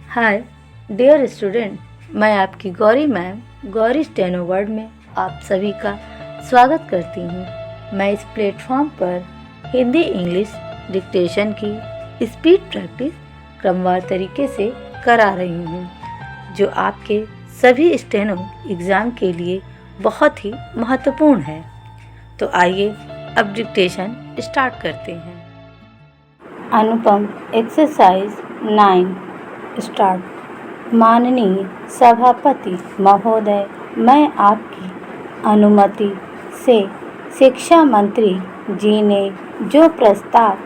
Hi dear student, मैं आपकी Gauri ma'am Gauri steno word में आप सभी का स्वागत करती हूँ। मैं इस प्लेटफॉर्म पर हिंदी इंग्लिश डिक्टेशन की स्पीड प्रैक्टिस क्रमवार तरीके से करा रही हूँ, जो आपके सभी स्टेनो एग्ज़ाम के लिए बहुत ही महत्वपूर्ण है। तो आइए अब डिक्टेशन स्टार्ट करते हैं। अनुपम एक्सरसाइज 9 स्टार्ट। माननीय सभापति महोदय, मैं आपकी अनुमति से शिक्षा मंत्री जी ने जो प्रस्ताव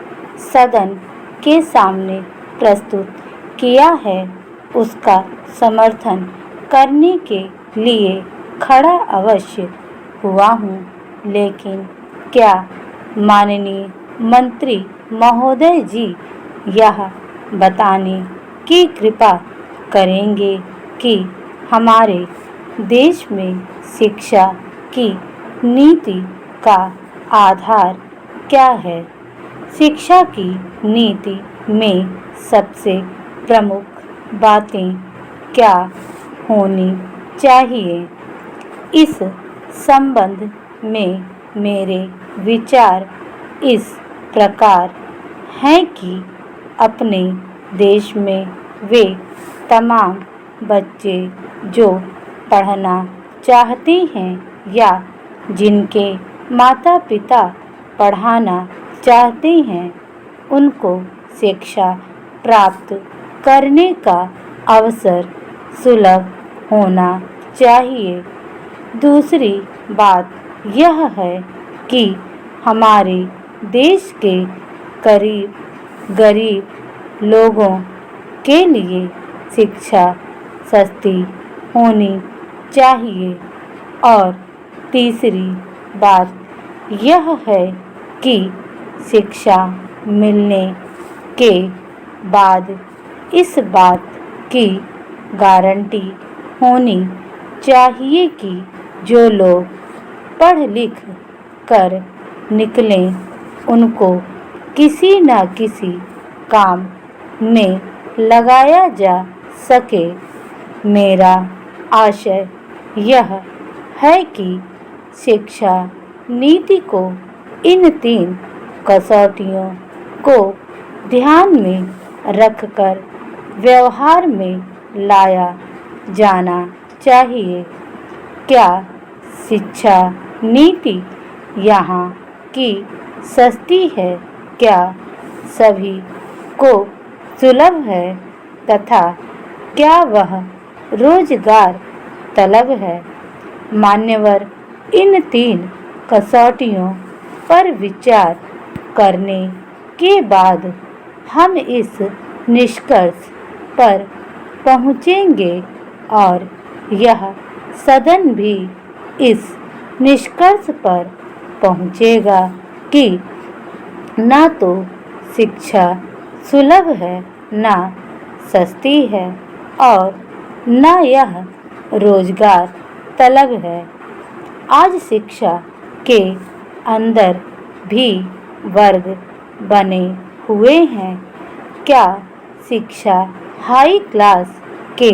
सदन के सामने प्रस्तुत किया है उसका समर्थन करने के लिए खड़ा अवश्य हुआ हूँ, लेकिन क्या माननीय मंत्री महोदय जी यह बताने की कृपा करेंगे कि हमारे देश में शिक्षा की नीति का आधार क्या है। शिक्षा की नीति में सबसे प्रमुख बातें क्या होनी चाहिए। इस संबंध में मेरे विचार इस प्रकार हैं कि अपने देश में वे तमाम बच्चे जो पढ़ना चाहते हैं या जिनके माता पिता पढ़ाना चाहते हैं, उनको शिक्षा प्राप्त करने का अवसर सुलभ होना चाहिए। दूसरी बात यह है कि हमारे देश के करीब गरीब लोगों के लिए शिक्षा सस्ती होनी चाहिए। और तीसरी बात यह है कि शिक्षा मिलने के बाद इस बात की गारंटी होनी चाहिए कि जो लोग पढ़ लिख कर निकलें उनको किसी न किसी काम में लगाया जा सके। मेरा आशय यह है कि शिक्षा नीति को इन 3 कसौटियों को ध्यान में रखकर व्यवहार में लाया जाना चाहिए। क्या शिक्षा नीति यहाँ की सस्ती है? क्या सभी को सुलभ है? तथा क्या वह रोजगार तलब है? मान्यवर, इन 3 कसौटियों पर विचार करने के बाद हम इस निष्कर्ष पर पहुँचेंगे और यह सदन भी इस निष्कर्ष पर पहुँचेगा कि न तो शिक्षा सुलभ है, न सस्ती है और न यह रोजगार तलब है। आज शिक्षा के अंदर भी वर्ग बने हुए हैं। क्या शिक्षा हाई क्लास के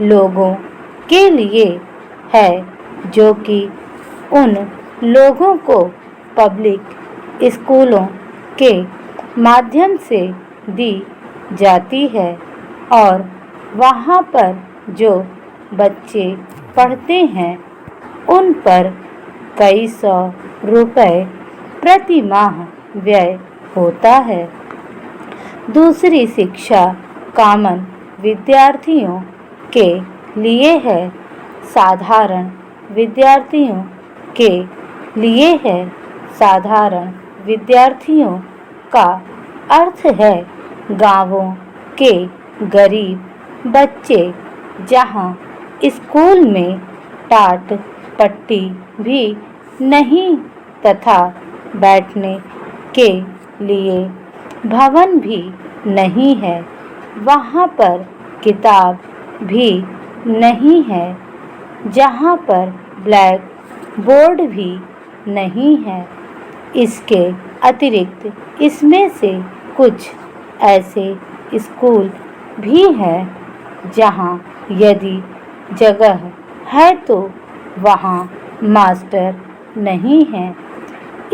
लोगों के लिए है, जो कि उन लोगों को पब्लिक स्कूलों के माध्यम से दी जाती है और वहाँ पर जो बच्चे पढ़ते हैं उन पर कई सौ रुपए प्रति माह व्यय होता है। दूसरी शिक्षा कॉमन विद्यार्थियों के लिए है, साधारण विद्यार्थियों के लिए है। साधारण विद्यार्थियों का अर्थ है गांवों के गरीब बच्चे, जहां स्कूल में टाट पट्टी भी नहीं तथा बैठने के लिए भवन भी नहीं है। वहाँ पर किताब भी नहीं है, जहाँ पर ब्लैक बोर्ड भी नहीं है। इसके अतिरिक्त इसमें से कुछ ऐसे स्कूल भी हैं जहाँ यदि जगह है तो वहाँ मास्टर नहीं है।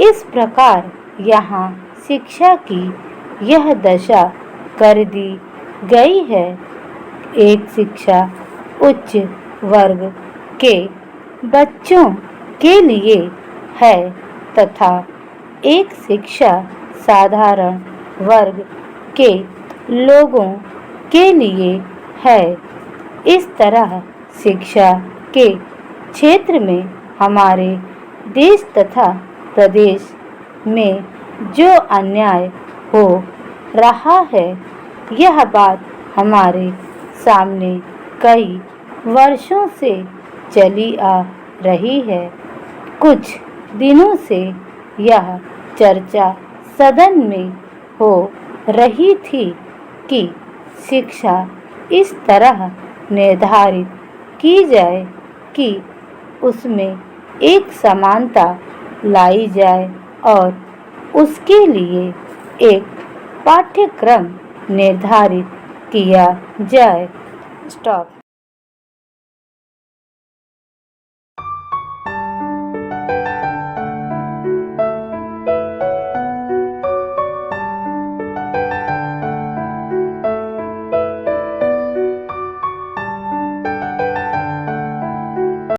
इस प्रकार यहाँ शिक्षा की यह दशा कर दी गई है। एक शिक्षा उच्च वर्ग के बच्चों के लिए है तथा एक शिक्षा साधारण वर्ग के लोगों के लिए है। इस तरह शिक्षा के क्षेत्र में हमारे देश तथा प्रदेश में जो अन्याय हो रहा है, यह बात हमारे सामने कई वर्षों से चली आ रही है। कुछ दिनों से यह चर्चा सदन में हो रही थी कि शिक्षा इस तरह निर्धारित की जाए कि उसमें एक समानता लाई जाए और उसके लिए एक पाठ्यक्रम निर्धारित किया जाए। स्टॉप।